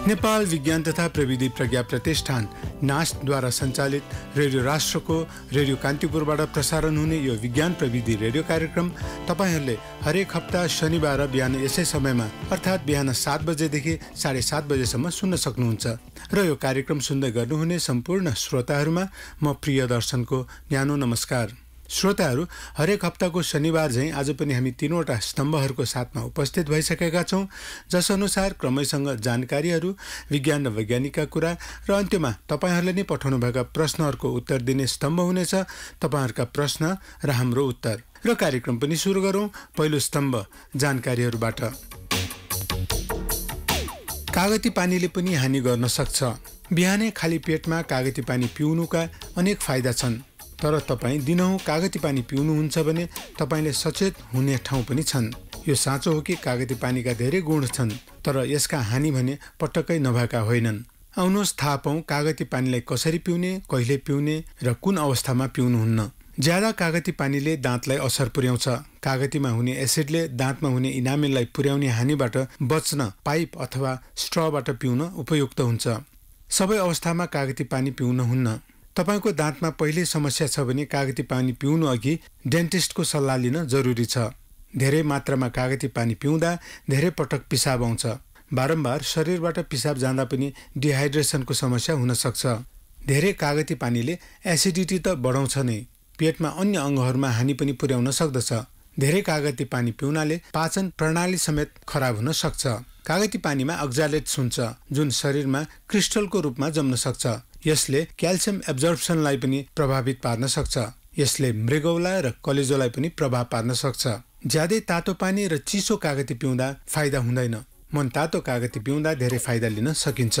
नेपाल विज्ञान तथा प्रविधि प्रज्ञा प्रतिष्ठान नास्टद्वारा सञ्चालित रेडियो राष्ट्रको रेडियो कान्तिपुरबाट प्रसारण हुने यो विज्ञान प्रविधि रेडियो कार्यक्रम तपाईहरूले हरेक हप्ता शनिबार बिहान यसै समयमा अर्थात् बिहान 7 बजेदेखि 7:30 बजेसम्म सुन्न सक्नुहुन्छ र यो कार्यक्रम सुन्दै गर्नुहुने सम्पूर्ण श्रोताहरूमा म प्रिय दर्शनको न्यानो नमस्कार। श्रोताहरू, हरेक हप्ताको शनिबार झैँ आज पनि हामी 3वटा स्तम्भहरूको साथमा उपस्थित भइसकेका छौँ, जसअनुसार क्रमैसँग जानकारीहरू, विज्ञान र वैज्ञानिकका कुरा र अन्त्यमा तपाईहरूले नै पठाउनुभएका प्रश्नहरूको उत्तर दिने स्तम्भ हुनेछ, तपाईहरूका प्रश्न र हाम्रो उत्तर। र कार्यक्रम पनि सुरु गरौँ। पहिलो स्तम्भ जानकारीहरूबाट। कागती पानीले पनि हानि गर्न सक्छ। बिहानै खाली पेटमा कागती पानी पिउनुका अनेक फाइदा छन्, तर तपाईँ दिनहुँ कागती पानी पिउनुहुन्छ भने तपाईँले सचेत हुने ठाउँ पनि छन्। यो साँचो हो कि कागती पानीका धेरै गुण छन्, तर यसका हानि भने पटक्कै नभएका होइनन्। आउनुहोस् थाहा पाऊँ कागती पानीलाई कसरी पिउने, कहिले पिउने र कुन अवस्थामा पिउनुहुन्न। ज्यादा कागती पानीले दाँतलाई असर पुर्याउँछ। कागतीमा हुने एसिडले दाँतमा हुने इनामेललाई पुर्याउने हानिबाट बच्न पाइप अथवा स्ट्रबाट पिउन उपयुक्त हुन्छ। सबै अवस्थामा कागती पानी पिउनुहुन्न। तपाईको दाँतमा पहिल्यै समस्या छ भने कागती पानी पिउनु अघि डेन्टिस्टको सल्लाह लिन जरुरी छ। धेरै मात्रामा कागती पानी पिउँदा धेरै पटक पिसाब आउँछ। बारम्बार शरीरबाट पिसाब जाँदा पनि डिहाइड्रेसनको समस्या हुन सक्छ। धेरै कागती पानीले एसिडिटी त बढाउँछ नै, पेटमा अन्य अङ्गहरूमा हानि पनि पुर्याउन सक्दछ। धेरै कागती पानी पिउनाले पाचन प्रणाली समेत खराब हुन सक्छ। कागती पानीमा अक्जालेट्स हुन्छ, जुन शरीरमा क्रिस्टलको रूपमा जम्न सक्छ। यसले क्याल्सियम एब्जर्प्सनलाई पनि प्रभावित पार्न सक्छ। यसले मृगौला र कलेजोलाई पनि प्रभाव पार्न सक्छ। ज्यादै तातो पानी र चिसो कागती पिउँदा फाइदा हुँदैन। मनतातो कागती पिउँदा धेरै फाइदा लिन सकिन्छ।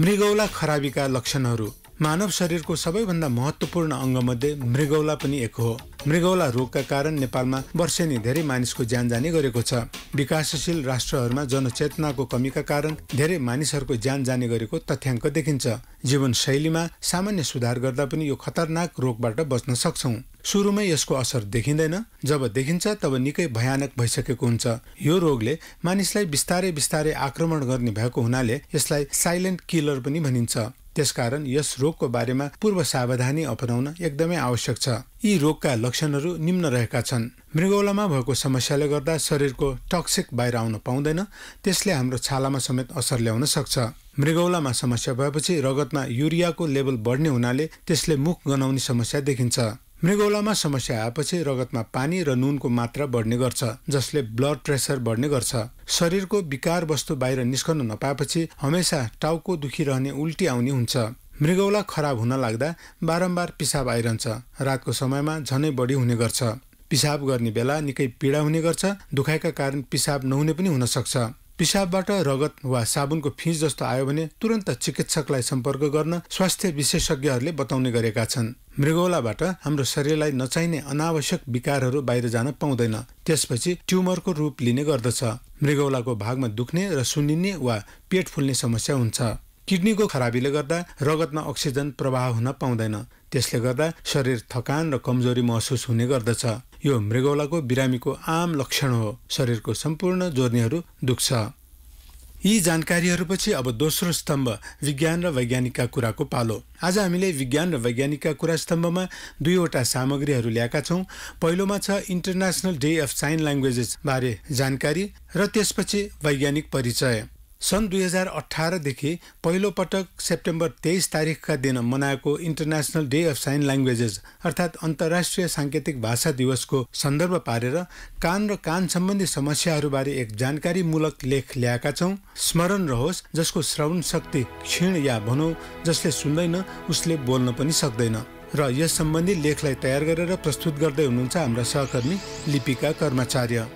मृगौला खराबीका लक्षणहरू। मानव शरीरको सबैभन्दा महत्त्वपूर्ण अङ्गमध्ये मृगौला पनि एक हो। मृगौला रोगका कारण नेपालमा वर्षेनी धेरै मानिसको ज्यान जाने गरेको छ। विकासशील राष्ट्रहरूमा जनचेतनाको कमीका कारण धेरै मानिसहरूको ज्यान जाने गरेको तथ्याङ्क देखिन्छ। जीवनशैलीमा सामान्य सुधार गर्दा पनि यो खतरनाक रोगबाट बच्न सक्छौँ। सुरुमै यसको असर देखिँदैन, जब देखिन्छ तब निकै भयानक भइसकेको हुन्छ। यो रोगले मानिसलाई बिस्तारै बिस्तारै आक्रमण गर्ने भएको हुनाले यसलाई साइलेन्ट किलर पनि भनिन्छ। त्यसकारण यस रोगको बारेमा पूर्व सावधानी अपनाउन एकदमै आवश्यक छ। यी रोगका लक्षणहरू निम्न रहेका छन्। मृगौलामा भएको समस्याले गर्दा शरीरको टक्सिक बाहिर आउन पाउँदैन। त्यसले हाम्रो छालामा समेत असर ल्याउन सक्छ। मृगौलामा समस्या भएपछि रगतमा युरियाको लेभल बढ्ने हुनाले त्यसले मुख गनाउने समस्या देखिन्छ। मृगौलामा समस्या आएपछि रगतमा पानी र नुनको मात्रा बढ्ने गर्छ, जसले ब्लड प्रेसर बढ्ने गर्छ। शरीरको विकार वस्तु बाहिर निस्कन नपाएपछि हमेसा टाउको दुखिरहने, उल्टी आउने हुन्छ। मृगौला खराब हुन लाग्दा बारम्बार पिसाब आइरहन्छ। रातको समयमा झनै बढी हुने गर्छ। पिसाब गर्ने बेला निकै पीडा हुने गर्छ। दुखाइका कारण पिसाब नहुने पनि हुन सक्छ। पिसाबबाट रगत वा साबुनको फिँज जस्तो आयो भने तुरन्त चिकित्सकलाई सम्पर्क गर्न स्वास्थ्य विशेषज्ञहरूले बताउने गरेका छन्। मृगौलाबाट हाम्रो शरीरलाई नचाहिने अनावश्यक विकारहरू बाहिर जान पाउँदैन। त्यसपछि ट्युमरको रूप लिने गर्दछ। मृगौलाको भागमा दुख्ने र सुन्निने वा पेट फुल्ने समस्या हुन्छ। किडनीको खराबीले गर्दा रगतमा अक्सिजन प्रवाह हुन पाउँदैन। त्यसले गर्दा शरीर थकान र कमजोरी महसुस हुने गर्दछ। यो मृगौलाको बिरामीको आम लक्षण हो। शरीरको सम्पूर्ण जोर्नीहरू दुख्छ। यी जानकारीहरूपछि अब दोस्रो स्तम्भ विज्ञान र वैज्ञानिकका कुराको पालो। आज हामीले विज्ञान र वैज्ञानिकका कुरा स्तम्भमा 2वटा सामग्रीहरू ल्याएका छौँ। पहिलोमा छ international day of sign languages बारे जानकारी र त्यसपछि वैज्ञानिक परिचय। सन् 2018 देखि पहिलो पटक सेप्टेम्बर 23 तारिखका दिन मनाएको international day of sign languages अर्थात् अन्तर्राष्ट्रिय साङ्केतिक भाषा दिवसको सन्दर्भ पारेर कान र कान सम्बन्धी समस्याहरूबारे एक जानकारीमूलक लेख ल्याएका छौँ। स्मरण रहोस्, जसको श्रवण शक्ति क्षीण या भनौँ जसले सुन्दैन उसले बोल्न पनि सक्दैन। र यस सम्बन्धी लेखलाई तयार गरेर प्रस्तुत गर्दै हुनुहुन्छ हाम्रा सहकर्मी लिपिका कर्माचार्य।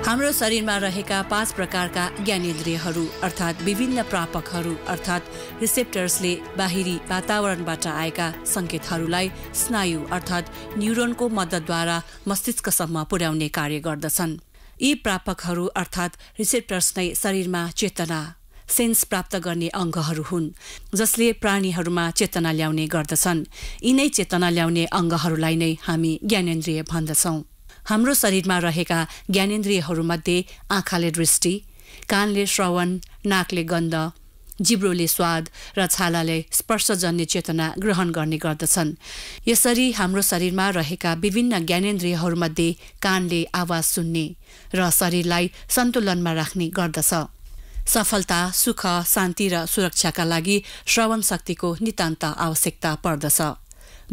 हाम्रो शरीरमा रहेका 5 प्रकारका ज्ञानेन्द्रियहरू अर्थात् विभिन्न प्रापकहरू अर्थात् रिसेप्टर्सले बाहिरी वातावरणबाट आएका सङ्केतहरूलाई स्नायु अर्थात् न्युरोनको मद्दतद्वारा मस्तिष्कसम्म पुर्याउने कार्य गर्दछन्। यी प्रापकहरू अर्थात् रिसेप्टर्स नै शरीरमा चेतना, सेन्स प्राप्त गर्ने अङ्गहरू हुन् जसले प्राणीहरूमा चेतना ल्याउने गर्दछन्। यिनै चेतना ल्याउने अङ्गहरूलाई नै हामी ज्ञानेन्द्रिय भन्दछौँ। हाम्रो शरीरमा रहेका ज्ञानेन्द्रियहरूमध्ये आँखाले दृष्टि, कानले श्रवण, नाकले गन्ध, जिब्रोले स्वाद र छालाले स्पर्शजन्य चेतना ग्रहण गर्ने गर्दछन्। यसरी हाम्रो शरीरमा रहेका विभिन्न ज्ञानेन्द्रियहरूमध्ये कानले आवाज सुन्ने र शरीरलाई सन्तुलनमा राख्ने गर्दछ। सफलता, सुख, शान्ति र सुरक्षाका लागि श्रवण शक्तिको नितान्त आवश्यकता पर्दछ।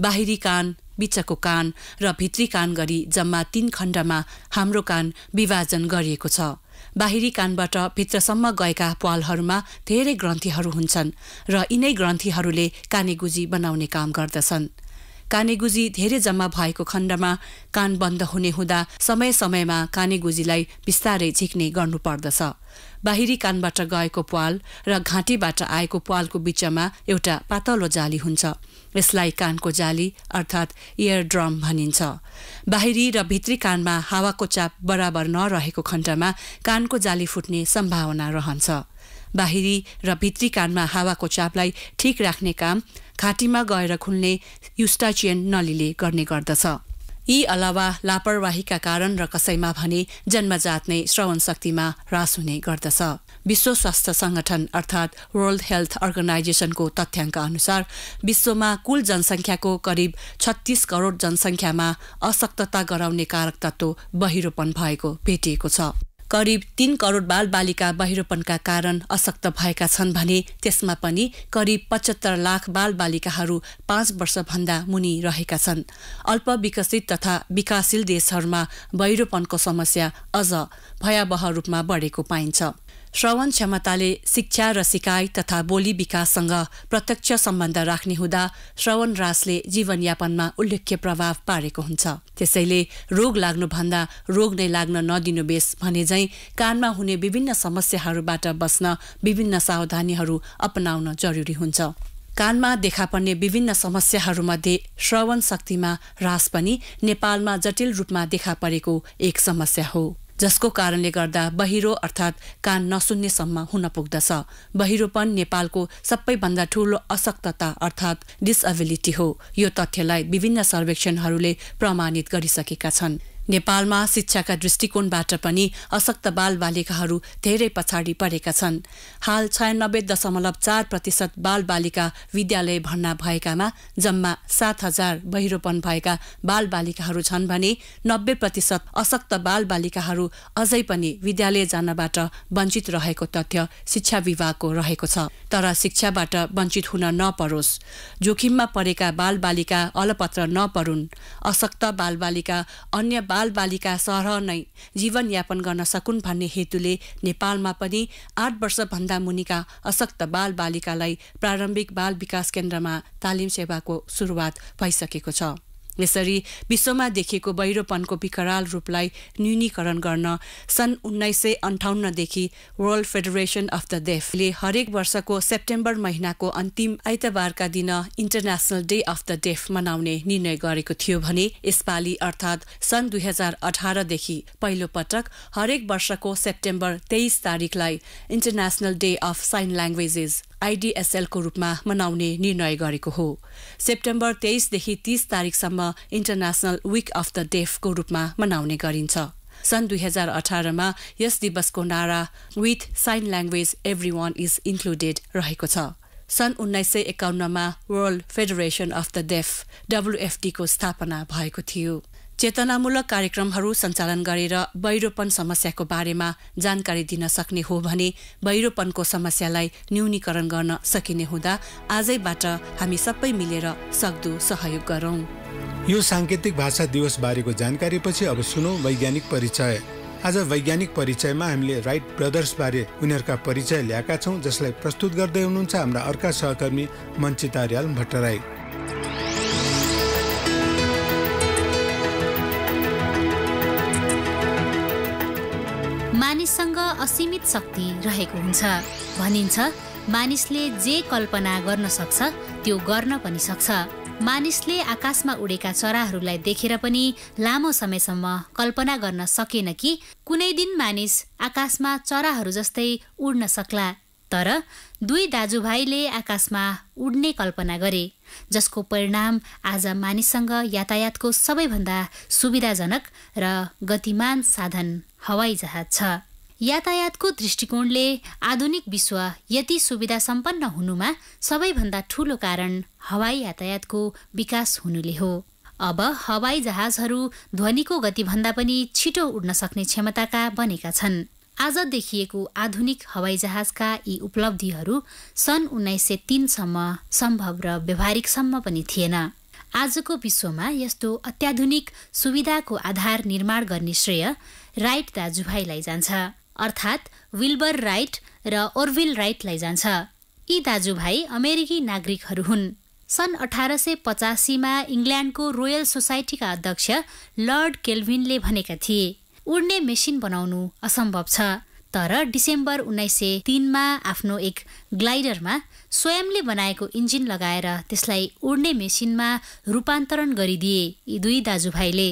बाहिरी कान, बीचको कान र भित्री कान गरी जम्मा 3 खण्डमा हाम्रो कान विभाजन गरिएको छ। बाहिरी कानबाट भित्रसम्म गएका प्वालहरूमा धेरै ग्रन्थीहरू हुन्छन् र यिनै ग्रन्थीहरूले कानेगुजी बनाउने काम गर्दछन्। कानेगुजी धेरै जम्मा भएको खण्डमा कान बन्द हुने हुँदा समय समयमा कानेगुजीलाई बिस्तारै झिक्ने गर्नुपर्दछ। बाहिरी कानबाट गएको प्वाल र घाँटीबाट आएको प्वालको बीचमा एउटा पातलो जाली हुन्छ। यसलाई कानको जाली अर्थात् इयर ड्रम भनिन्छ। बाहिरी र भित्री कानमा हावाको चाप बराबर नरहेको खण्डमा कानको जाली फुट्ने सम्भावना रहन्छ। बाहिरी र भित्री कानमा हावाको चापलाई ठिक राख्ने काम घाँटीमा गएर खुल्ने युस्टाचियन नलीले गर्ने गर्दछ। यी अलावा लापरवाहीका कारण र कसैमा भने जन्मजात नै श्रवण शक्तिमा ह्रास हुने गर्दछ। विश्व स्वास्थ्य संगठन अर्थात् वर्ल्ड हेल्थ अर्गनाइजेसनको तथ्याङ्क अनुसार विश्वमा कुल जनसङ्ख्याको करिब 36 करोड जनसङ्ख्यामा अशक्तता गराउने कारक तत्त्व बहिरोपन भएको भेटिएको छ। करिब 3 करोड बालबालिका बहिरोपनका कारण अशक्त भएका छन् भने त्यसमा पनि करिब 75 लाख बालबालिकाहरू 5 वर्षभन्दा मुनि रहेका छन्। अल्प विकसित तथा विकासशील देशहरूमा बहिरोपनको समस्या अझ भयावह रूपमा बढेको पाइन्छ। श्रवण क्षमताले शिक्षा र सिकाइ तथा बोली विकाससँग प्रत्यक्ष सम्बन्ध राख्ने हुँदा श्रवण ह्रासले जीवनयापनमा उल्लेख्य प्रभाव पारेको हुन्छ। त्यसैले रोग लाग्नुभन्दा रोग नै लाग्न नदिनु बेस भने झैं कानमा हुने विभिन्न समस्याहरूबाट बस्न विभिन्न सावधानीहरू अपनाउन जरुरी हुन्छ। कानमा देखा पर्ने विभिन्न समस्याहरूमध्ये श्रवण शक्तिमा ह्रास पनि नेपालमा जटिल रूपमा देखा परेको एक समस्या हो, जसको कारणले गर्दा बहिरो अर्थात् कान नसुन्नेसम्म हुन पुग्दछ। बहिरोपन नेपालको सबैभन्दा ठूलो अशक्तता अर्थात् डिसएबिलिटी हो। यो तथ्यलाई विभिन्न सर्वेक्षणहरूले प्रमाणित गरिसकेका छन्। नेपालमा शिक्षाका दृष्टिकोणबाट पनि अशक्त बालबालिकाहरू धेरै पछाडि परेका छन्। हाल 96.4% बालबालिका विद्यालय भर्ना भएकामा जम्मा 7,000 बहिरोपन भएका बालबालिकाहरू छन् भने 90% अशक्त बालबालिकाहरू अझै पनि विद्यालय जानबाट वञ्चित रहेको तथ्य शिक्षा विभागको रहेको छ। तर शिक्षाबाट वञ्चित हुन नपरोस्, जोखिममा परेका बालबालिका अलपत्र नपरुन्, अशक्त बालबालिका अन्य बालबालिका सरह नै जीवनयापन गर्न सकुन् भन्ने हेतुले नेपालमा पनि 8 वर्षभन्दा मुनिका अशक्त बालबालिकालाई प्रारम्भिक बाल विकास केन्द्रमा तालिम सेवाको सुरुवात भइसकेको छ। यसरी विश्वमा देखिएको बहिरोपनको विकराल रूपलाई न्यूनीकरण गर्न सन् 1958 देखि वर्ल्ड फेडरेसन अफ द डेफले हरेक वर्षको सेप्टेम्बर महिनाको अन्तिम आइतबारका दिन international day of the deaf मनाउने निर्णय गरेको थियो भने यसपालि अर्थात् सन् 2018 देखि पहिलो पटक हरेक वर्षको सेप्टेम्बर 23 तारिखलाई international day of sign languages IDSL को रूपमा मनाउने निर्णय गरेको हो। सेप्टेम्बर 23 देखि 30 तारिखसम्म international week of the deaf को रूपमा मनाउने गरिन्छ। सन् 2018 मा यस दिवसको नारा with sign language everyone is included रहेको छ। सन् 1951 मा world federation of the deaf WFD को स्थापना भएको थियो। चेतनामूलक कार्यक्रमहरू सञ्चालन गरेर बहिरोपन समस्याको बारेमा जानकारी दिन सक्ने हो भने बहिरोपनको समस्यालाई न्यूनीकरण गर्न सकिने हुँदा आजैबाट हामी सबै मिलेर सक्दो सहयोग गरौँ। यो सांकेतिक भाषा दिवस बारेको जानकारीपछि अब सुनौ वैज्ञानिक परिचय। आज वैज्ञानिक परिचयमा हामीले राइट ब्रदर्स बारे उनीहरूका परिचय ल्याएका छौँ, जसलाई प्रस्तुत गर्दै हुनुहुन्छ हाम्रा अर्का सहकर्मी मञ्चिता रियाल भट्टराई। मानिससँग असीमित शक्ति रहेको हुन्छ। भनिन्छ मानिसले जे कल्पना गर्न सक्छ त्यो गर्न पनि सक्छ। मानिसले आकाशमा उडेका चराहरूलाई देखेर पनि लामो समयसम्म कल्पना गर्न सकेन कि कुनै दिन मानिस आकाशमा चराहरू जस्तै उड्न सक्ला। तर दुई दाजुभाइले आकाशमा उड्ने कल्पना गरे, जसको परिणाम आज मानिससँग यातायातको सबैभन्दा सुविधाजनक र गतिमान साधन हवाई जहाज छ। यातायातको दृष्टिकोणले आधुनिक विश्व यति सुविधा सम्पन्न हुनुमा सबैभन्दा ठूलो कारण हवाई यातायातको विकास हुनुले हो। अब हवाई जहाजहरू ध्वनिको गतिभन्दा पनि छिटो उड्न सक्ने क्षमताका बनेका छन्। आज देखिएको आधुनिक हवाई जहाजका यी उपलब्धिहरू सन् 1903 सम्म सम्भव र व्यवहारिकसम्म पनि थिएन। आजको विश्वमा यस्तो अत्याधुनिक सुविधाको आधार निर्माण गर्ने श्रेय राइट दाजुभाइलाई जान्छ, अर्थात् विल्बर राइट र ओर्भिल राइटलाई जान्छ। यी दाजुभाइ अमेरिकी नागरिकहरू हुन्। सन् 1885 इङ्ल्यान्डको रोयल सोसाइटीका अध्यक्ष लर्ड केल्भिनले भनेका थिए, उड्ने मेसिन बनाउनु असम्भव छ। तर डिसेम्बर 1903 आफ्नो एक ग्लाइडरमा स्वयंले बनाएको इन्जिन लगाएर त्यसलाई उड्ने मेसिनमा रूपान्तरण गरिदिए यी दुई दाजुभाइले।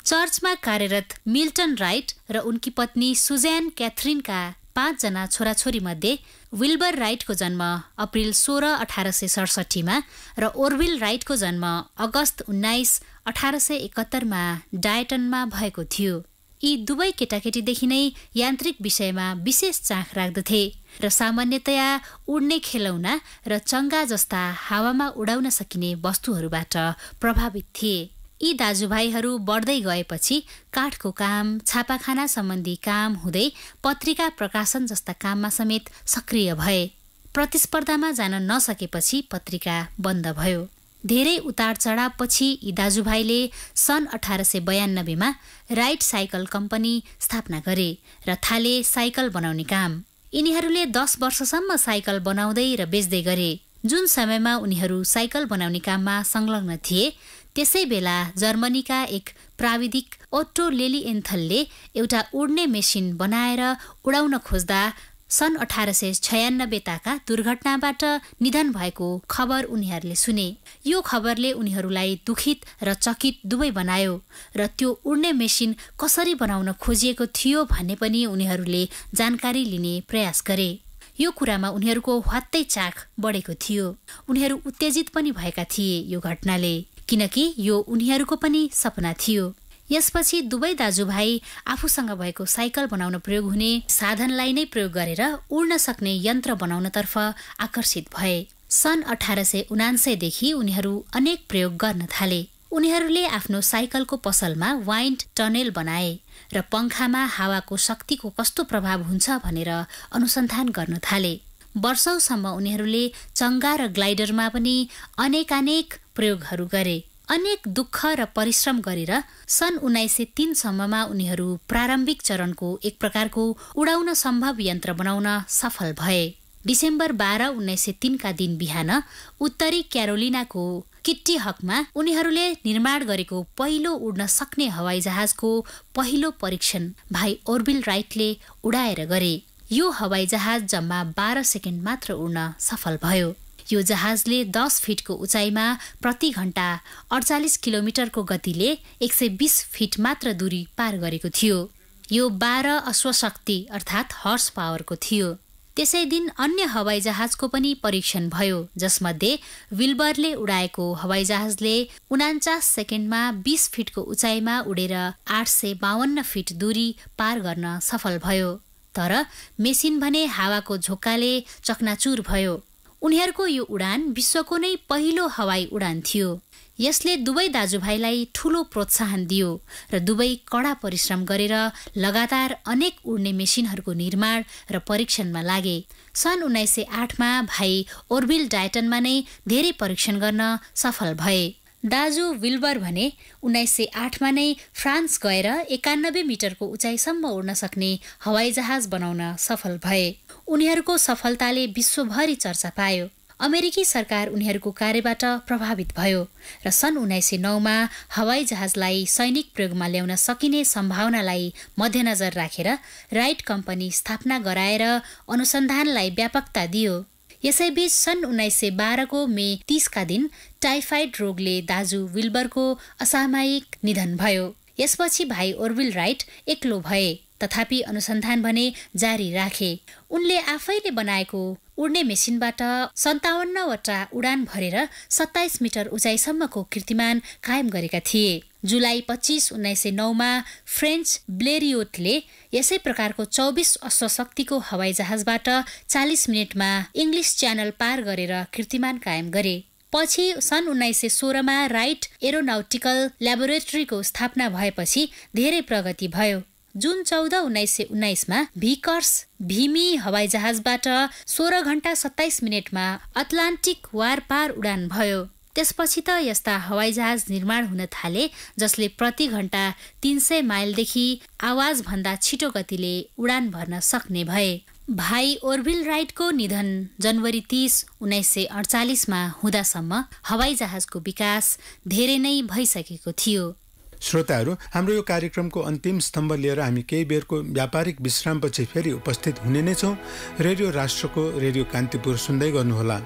चर्चमा कार्यरत मिल्टन राइट र उनकी पत्नी सुजैन क्याथरिनका 5 जना छोराछोरी मध्ये विल्बर राइटको जन्म अप्रिल 16, 1867 र ओर्भिल राइटको जन्म अगस्त 19, 1871 डायटनमा भएको थियो। यी दुवै केटाकेटीदेखि नै यान्त्रिक विषयमा विशेष चाख राख्दथे र सामान्यतया उड्ने खेलौना र चङ्गा जस्ता हावामा उडाउन सकिने वस्तुहरूबाट प्रभावित थिए। यी दाजुभाइहरू बढ्दै गएपछि काठको काम, छापाखाना सम्बन्धी काम हुँदै पत्रिका प्रकाशन जस्ता काममा समेत सक्रिय भए। प्रतिस्पर्धामा जान नसकेपछि पत्रिका बन्द भयो। धेरै उतार चढावपछि यी दाजुभाइले सन् 1892 राइट साइकल कम्पनी स्थापना गरे र थाले साइकल बनाउने काम। यिनीहरूले 10 वर्षसम्म साइकल बनाउँदै र बेच्दै गरे। जुन समयमा उनीहरू साइकल बनाउने काममा संलग्न थिए त्यसै बेला जर्मनीका एक प्राविधिक ओट्टो लेलिएन्थलले एउटा उड्ने मेसिन बनाएर उडाउन खोज्दा सन् 1896 ताका दुर्घटनाबाट निधन भएको खबर उनीहरूले सुने। यो खबरले उनीहरूलाई दुखित र चकित दुवै बनायो र त्यो उड्ने मेसिन कसरी बनाउन खोजिएको थियो भन्ने पनि उनीहरूले जानकारी लिने प्रयास गरे। यो कुरामा उनीहरूको ह्वात्तै चाख बढेको थियो। उनीहरू उत्तेजित पनि भएका थिए यो घटनाले, किनकि यो उनीहरूको पनि सपना थियो। यसपछि दुवै दाजुभाइ आफूसँग भएको साइकल बनाउन प्रयोग हुने साधनलाई नै प्रयोग गरेर उड्न सक्ने यन्त्र बनाउनतर्फ आकर्षित भए। सन् 1879 देखि उनीहरू अनेक प्रयोग गर्न थाले। उनीहरूले आफ्नो साइकलको पसलमा वाइन्ड टनेल बनाए र पंखामा हावाको शक्तिको कस्तो प्रभाव हुन्छ भनेर अनुसन्धान गर्न थाले। वर्षौसम्म उनीहरूले चङ्गा र ग्लाइडरमा पनि अनेक प्रयोगहरू गरे। अनेक दुःख र परिश्रम गरेर सन् 1903 सम्ममा उनीहरू प्रारम्भिक चरणको एक प्रकारको उडाउन सम्भव यन्त्र बनाउन सफल भए। डिसेम्बर 12, 1903 का दिन बिहान उत्तरी क्यारोलिनाको किट्टी हकमा उनीहरूले निर्माण गरेको पहिलो उड्न सक्ने हवाई जहाजको पहिलो परीक्षण भाइ ओर्भिल राइटले उडाएर गरे। यो हवाई जहाज जम्मा 12 सेकेन्ड मात्र उड्न सफल भयो। यो जहाजले 10 फिटको उचाइमा प्रति घण्टा 48 किलोमिटरको गतिले 120 फिट मात्र दूरी पार गरेको थियो। यो 12 अश्वशक्ति अर्थात् हर्स पावरको थियो। त्यसै दिन अन्य हवाई जहाजको पनि परीक्षण भयो, जसमध्ये विल्बरले उडाएको हवाई जहाजले 49 सेकेन्डमा 20 फिटको उचाइमा उडेर 852 फिट दूरी पार गर्न सफल भयो। तर मेसिन भने हावाको झोक्काले चकनाचुर भयो। उनीहरूको यो उडान विश्वको नै पहिलो हवाई उडान थियो। यसले दुवै दाजुभाइलाई ठूलो प्रोत्साहन दियो र दुवै कडा परिश्रम गरेर लगातार अनेक उड्ने मेसिनहरूको निर्माण र परीक्षणमा लागे। सन् 1908 भाइ ओर्भिल डायटनमा नै धेरै परीक्षण गर्न सफल भए। दाजु विल्बर भने 1908 नै फ्रान्स गएर 91 मिटरको उचाइसम्म उड्न सक्ने हवाई जहाज बनाउन सफल भए। उनीहरूको सफलताले विश्वभरि चर्चा पायो। अमेरिकी सरकार उनीहरूको कार्यबाट प्रभावित भयो र सन् 1909 हवाई जहाजलाई सैनिक प्रयोगमा ल्याउन सकिने सम्भावनालाई मध्यनजर राखेर राइट कम्पनी स्थापना गराएर अनुसन्धानलाई व्यापकता दियो। यसैबीच सन् 1912 को मे 30 का दिन टाइफाइड रोगले दाजु विल्बरको असामयिक निधन भयो। यसपछि भाइ ओर्भिल राइट एक्लो भए तथापि अनुसन्धान भने जारी राखे। उनले आफैले बनाएको उड्ने मेसिनबाट 57वटा उडान भरेर 27 मिटर उचाइसम्मको कीर्तिमान कायम गरेका थिए। जुलाई 25, 1909मा फ्रेन्च ब्लेरियोटले यसै प्रकारको 24 अश्वशक्तिको हवाईजहाजबाट 40 मिनेटमा इङ्ग्लिस च्यानल पार गरेर कीर्तिमान कायम गरे। पछि सन् 1916मा राइट एरोनाउटिकल ल्याबोरेटरीको स्थापना भएपछि धेरै प्रगति भयो। जुन 14, 1919मा भिकर्स भीमी हवाईजहाजबाट 16 घण्टा 27 मिनेटमा अटलान्टिक वारपार उडान भयो। त्यसपछि त यस्ता हवाईजहाज निर्माण हुन थाले जसले प्रति घण्टा 300 माइलदेखि आवाजभन्दा छिटो गतिले उडान भर्न सक्ने भए। भाइ ओर्भिल राइटको निधन जनवरी 30, 1948मा हुँदासम्म हवाईजहाजको विकास धेरै नै भइसकेको थियो। श्रोताहरू, हाम्रो यो कार्यक्रमको अन्तिम स्तम्भ लिएर हामी केही बेरको व्यापारिक विश्रामपछि फेरि उपस्थित हुने नै छौँ। रेडियो राष्ट्रको रेडियो कान्तिपुर सुन्दै गर्नुहोला।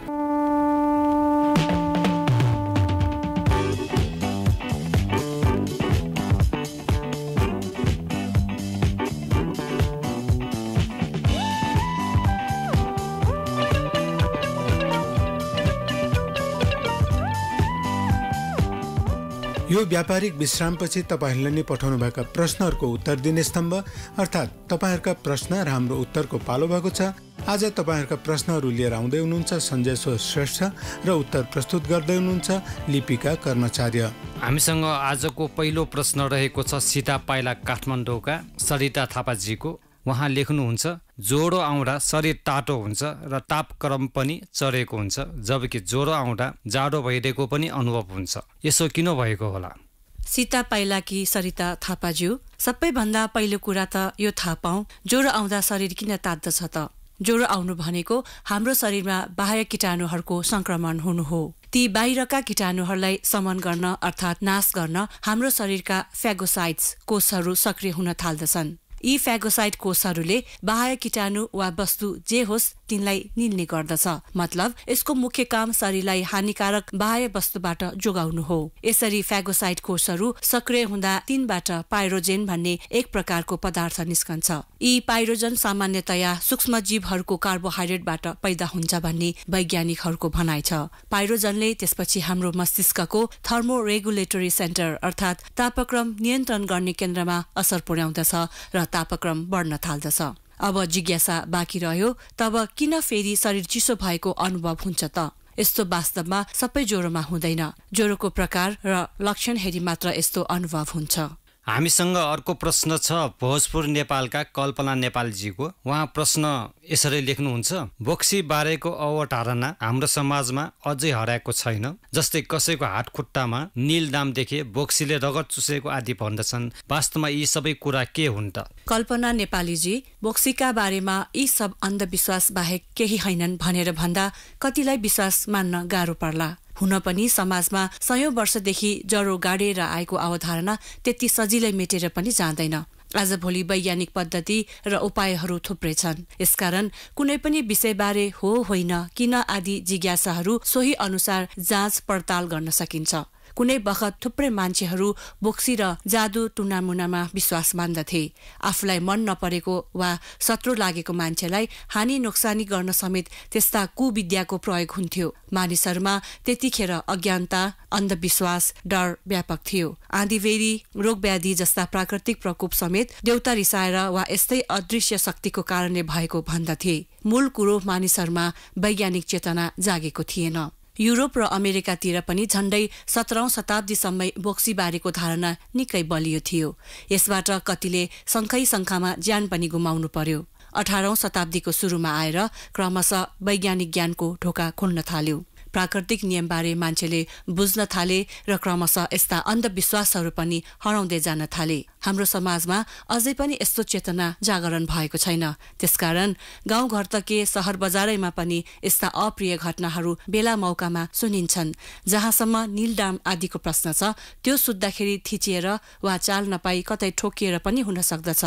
यो व्यापारिक विश्रामपछि तपाईहरूले नै पठाउनुभएका प्रश्नहरूको उत्तर दिने स्तम्भ अर्थात् तपाईँहरूका प्रश्न र हाम्रो उत्तरको पालो भएको छ। आज तपाईँहरूका प्रश्नहरू लिएर आउँदै हुनुहुन्छ सञ्जय श्रेष्ठ र उत्तर प्रस्तुत गर्दै हुनुहुन्छ लिपिका कर्मचार्य। हामीसँग आजको पहिलो प्रश्न रहेको छ सीता पाइला काठमाडौँका सरिता थापाजीको। उहाँ लेख्नुहुन्छ, ज्वरो आउँदा शरीर तातो हुन्छ र तापक्रम पनि चढेको हुन्छ, जबकि ज्वरो आउँदा जाडो भइरहेको पनि अनुभव हुन्छ। यसो किन भएको होला? सीता पाइलाकी सरिता थापाज्यू, सबैभन्दा पहिलो कुरा त यो थाहा पाऊँ, ज्वरो आउँदा शरीर किन तात्दछ त? ज्वरो आउनु भनेको हाम्रो शरीरमा बाह्य कीटाणुहरूको संक्रमण हुनु हो। ती बाहिरका कीटाणुहरूलाई समन गर्न अर्थात् नाश गर्न हाम्रो शरीरका फेगोसाइट्स कोषहरू सक्रिय हुन थाल्दछन्। यी फेगोसाइट कोषहरूले बाह्य कीटाणु वा वस्तु जे होस् तिनलाई निल्ने गर्दछ। मतलब यसको मुख्य काम शरीरलाई हानिकारक बाह्य वस्तुबाट जोगाउनु हो। यसरी फेगोसाइट कोषहरू सक्रिय हुँदा तिनबाट पाइरोजेन भन्ने एक प्रकारको पदार्थ निस्कन्छ। यी पाइरोजन सामान्यतया सूक्ष्म जीवहरूको कार्बोहाइड्रेटबाट पैदा हुन्छ भन्ने वैज्ञानिकहरूको भनाइ छ। पाइरोजनले त्यसपछि हाम्रो मस्तिष्कको थर्मोरेगुलेटरी सेन्टर अर्थात् तापक्रम नियन्त्रण गर्ने केन्द्रमा असर पुर्याउँदछ र तापक्रम बढ्न थाल्दछ। अब जिज्ञासा बाँकी रह्यो, तब किन फेरि शरीर चिसो भएको अनुभव हुन्छ त? यस्तो वास्तवमा सबै ज्वरोमा हुँदैन। ज्वरोको प्रकार र लक्षण हेरी मात्र यस्तो अनुभव हुन्छ। हामीसँग अर्को प्रश्न छ भोजपुर नेपालका कल्पना नेपालजीको। उहाँ प्रश्न यसरी लेख्नुहुन्छ, बोक्सी बारेको अवधारणा हाम्रो समाजमा अझै हराएको छैन। जस्तै कसैको हात खुट्टामा नीलदाम देखे बोक्सीले रगत चुसेको आदि भन्दछन्। वास्तवमा यी सबै कुरा के हुन् त? कल्पना नेपालीजी, बोक्सीका बारेमा यी सब अन्धविश्वास बाहेक केही हैनन् भनेर भन्दा कतिलाई विश्वास मान्न गाह्रो पर्ला। हुन पनि समाजमा 100 वर्षदेखि ज्वरो गाडेर आएको अवधारणा त्यति सजिलै मेटेर पनि जाँदैन। आजभोलि वैज्ञानिक पद्धति र उपायहरू थुप्रै छन्। यसकारण कुनै पनि विषयबारे हो होइन किन आदि जिज्ञासाहरू सोही अनुसार जाँच पडताल गर्न सकिन्छ। कुनै बखत थुप्रै मान्छेहरू बोक्सी र जादु टुनामुनामा विश्वास मान्दथे। आफूलाई मन नपरेको वा शत्रु लागेको मान्छेलाई हानि नोक्सानी गर्न समेत त्यस्ता कुविद्याको प्रयोग हुन्थ्यो। मानिसहरूमा त्यतिखेर अज्ञानता, अन्धविश्वास, डर व्यापक थियो। आँधीबेहरी, रोगव्याधि जस्ता प्राकृतिक प्रकोप समेत देउता रिसाएर वा यस्तै अदृश्य शक्तिको कारणले भएको भन्दथे। मूल कुरो मानिसहरूमा वैज्ञानिक चेतना जागेको थिएन। युरोप र अमेरिकातिर पनि झण्डै 17औं शताब्दीसम्मै बोक्सी बारेको धारणा निकै बलियो थियो। यसबाट कतिले शङ्खामा ज्यान पनि गुमाउनु पर्यो। 18औं शताब्दीको सुरुमा आएर क्रमशः वैज्ञानिक ज्ञानको ढोका खोल्न थाल्यो। प्राकृतिक नियमबारे मान्छेले बुझ्न थाले र क्रमशः यस्ता अन्धविश्वासहरू पनि हराउँदै जान थाले। हाम्रो समाजमा अझै पनि यस्तो चेतना जागरण भएको छैन। त्यसकारण गाउँघर त के सहर बजारैमा पनि यस्ता अप्रिय घटनाहरू बेला मौकामा सुनिन्छन्। जहाँसम्म नीलडाम आदिको प्रश्न छ, त्यो सुत्दाखेरि थिचिएर वा चाल नपाई कतै ठोकिएर पनि हुन सक्दछ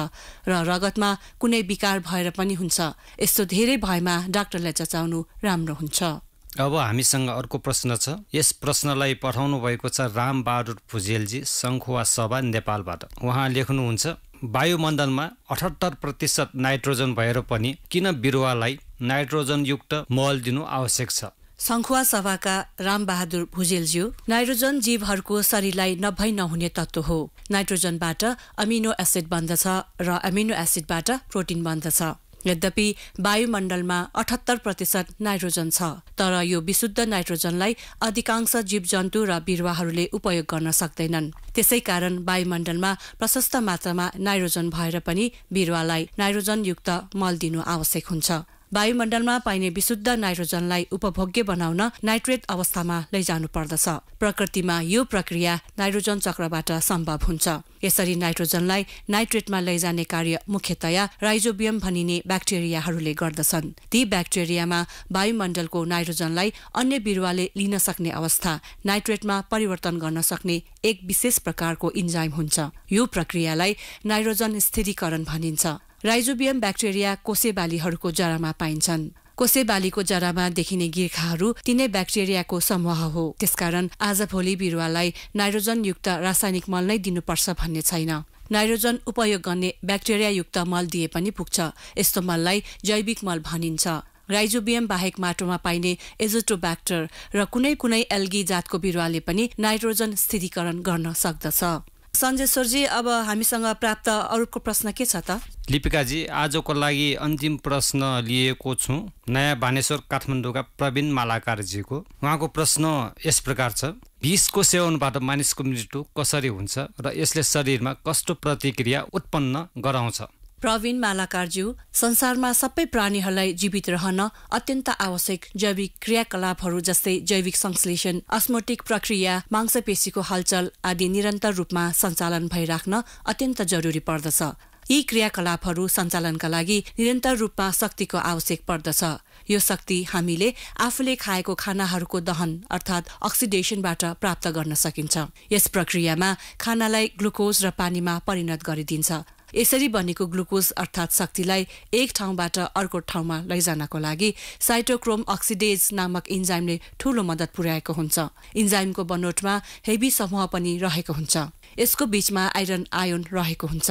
र रगतमा कुनै विकार भएर पनि हुन्छ। यस्तो धेरै भएमा डाक्टरलाई जचाउनु राम्रो हुन्छ। अब हामीसँग अर्को प्रश्न छ। यस प्रश्नलाई पठाउनु भएको छ राम बहादुर भुजेलजी, शङ्खुवा सभा नेपालबाट। उहाँ लेख्नुहुन्छ, वायुमण्डलमा 78% नाइट्रोजन भएर पनि किन बिरुवालाई नाइट्रोजनयुक्त मल दिनु आवश्यक छ? सङ्खुवा सभाका रामबहादुर भुजेलज्यू, नाइट्रोजन जीवहरूको शरीरलाई नभई नहुने तत्त्व हो। नाइट्रोजनबाट अमिनो एसिड बन्दछ र अमिनो एसिडबाट प्रोटिन बन्दछ। यद्यपि वायुमण्डलमा 78% नाइट्रोजन छ, तर यो विशुद्ध नाइट्रोजनलाई अधिकांश जीवजन्तु र बिरुवाहरूले उपयोग गर्न सक्दैनन्। त्यसैकारण वायुमण्डलमा प्रशस्त मात्रामा नाइट्रोजन भएर पनि बिरुवालाई नाइट्रोजनयुक्त मल दिनु आवश्यक हुन्छ। वायुमण्डलमा पाइने विशुद्ध नाइट्रोजनलाई उपभोग्य बनाउन नाइट्रेट अवस्थामा लैजानु पर्दछ। प्रकृतिमा यो प्रक्रिया नाइट्रोजन चक्रबाट सम्भव हुन्छ। यसरी नाइट्रोजनलाई नाइट्रेटमा लैजाने कार्य मुख्यतया राइजोबियम भनिने ब्याक्टेरियाहरूले गर्दछन्। ती ब्याक्टेरियामा वायुमण्डलको नाइट्रोजनलाई अन्य बिरुवाले लिन सक्ने अवस्था नाइट्रेटमा परिवर्तन गर्न सक्ने एक विशेष प्रकारको इन्जाइम हुन्छ। यो प्रक्रियालाई नाइट्रोजन स्थिरीकरण भनिन्छ। राइजोबियम ब्याक्टेरिया कोसेबालीहरूको जरामा पाइन्छन्। कोसेबालीको जरामा देखिने गिर्खाहरू तिनै ब्याक्टेरियाको समूह हो। त्यसकारण आजभोलि बिरुवालाई नाइट्रोजनयुक्त रासायनिक मल नै दिनुपर्छ भन्ने छैन। नाइट्रोजन उपयोग गर्ने ब्याक्टेरियायुक्त मल दिए पनि पुग्छ। यस्तो मललाई जैविक मल भनिन्छ। राइजोबियम बाहेक माटोमा पाइने एजोटोब्याक्टर र कुनै कुनै एल्गी जातको बिरुवाले पनि नाइट्रोजन स्थिरीकरण गर्न सक्दछ। सञ्जेश्वरजी, अब हामीसँग प्राप्त अरूको प्रश्न के छ त? लिपिकाजी, आजको लागि अन्तिम प्रश्न लिएको छु नयाँ बानेश्वर काठमाडौँका प्रवीण मालाकारजीको। उहाँको प्रश्न यस प्रकार छ: विषको सेवनबाट मानिसको मृत्यु कसरी हुन्छ र यसले शरीरमा कस्तो प्रतिक्रिया उत्पन्न गराउँछ? प्रवीण मालाकारज्यू, संसारमा सबै प्राणीहरूलाई जीवित रहन अत्यन्त आवश्यक जैविक क्रियाकलापहरू जस्तै जैविक संश्लेषण, अस्मोटिक प्रक्रिया, मांसपेशीको हलचल आदि निरन्तर रूपमा सञ्चालन भइराख्न अत्यन्त जरुरी पर्दछ। यी क्रियाकलापहरू सञ्चालनका लागि निरन्तर रूपमा शक्तिको आवश्यक पर्दछ। यो शक्ति हामीले आफूले खाएको खानाहरूको दहन अर्थात् अक्सिडेसनबाट प्राप्त गर्न सकिन्छ। यस प्रक्रियामा खानालाई ग्लुकोज र पानीमा परिणत गरिदिन्छ। यसरी बनेको ग्लुकोज अर्थात् शक्तिलाई एक ठाउँबाट अर्को ठाउँमा लैजानको लागि साइटोक्रोम अक्सिडेज नामक इन्जाइमले ठूलो मद्दत पुर्याएको हुन्छ। इन्जाइमको बनोटमा हेभी समूह पनि रहेको हुन्छ। यसको बीचमा आइरन आयोन रहेको हुन्छ।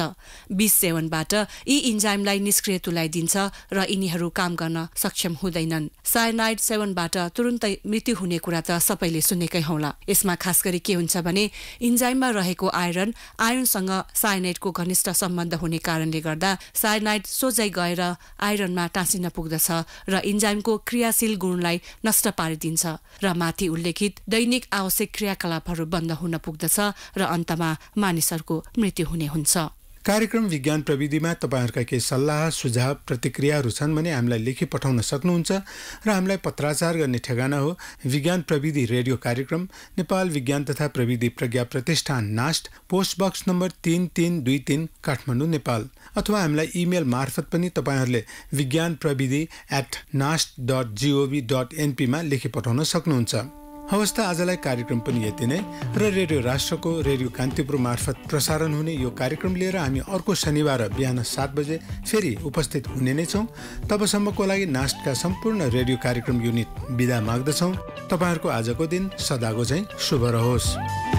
विष सेवनबाट यी इन्जाइमलाई निष्क्रिय तुल्याइदिन्छ र यिनीहरू काम गर्न सक्षम हुँदैनन्। सायनाइड सेवनबाट तुरुन्तै मृत्यु हुने कुरा त सबैले सुनेकै होला। यसमा खास गरी के हुन्छ भने इन्जाइममा रहेको आयरनसँग सायनाइडको घनिष्ठ सम्बन्ध हुने कारणले गर्दा सायनाइड सोझै गएर आइरनमा टाँसिन पुग्दछ र इन्जाइमको क्रियाशील गुणलाई नष्ट पारिदिन्छ र माथि उल्लेखित दैनिक आवश्यक क्रियाकलापहरू बन्द हुन पुग्दछ र अन्तमा मानिसहरूको मृत्यु हुने हुन्छ। कार्यक्रम विज्ञान प्रविधिमा तपाईहरुका केही सल्लाह, सुझाव, प्रतिक्रियाहरू छन् भने हामीलाई लेखी पठाउन सक्नुहुन्छ र हामीलाई पत्राचार गर्ने ठेगाना हो विज्ञान प्रविधि रेडियो कार्यक्रम, नेपाल विज्ञान तथा प्रविधि प्रज्ञा प्रतिष्ठान, NAST, post box number 3323 Kathmandu, Nepal. अथवा हामीलाई इमेल मार्फत पनि तपाईहरुले vigyanpravidi@nast.gov.np मा लेखी पठाउन सक्नुहुन्छ। हवस् त, आजलाई कार्यक्रम पनि यति नै र रेडियो राष्ट्रको रेडियो कान्तिपुर मार्फत प्रसारण हुने यो कार्यक्रम लिएर हामी अर्को शनिबार बिहान 7 बजे फेरि उपस्थित हुने नै छौँ। तबसम्मको लागि नास्टका सम्पूर्ण रेडियो कार्यक्रम युनिट बिदा माग्दछौँ। तपाईहरुको आजको दिन सदाको झैं शुभ रहोस्।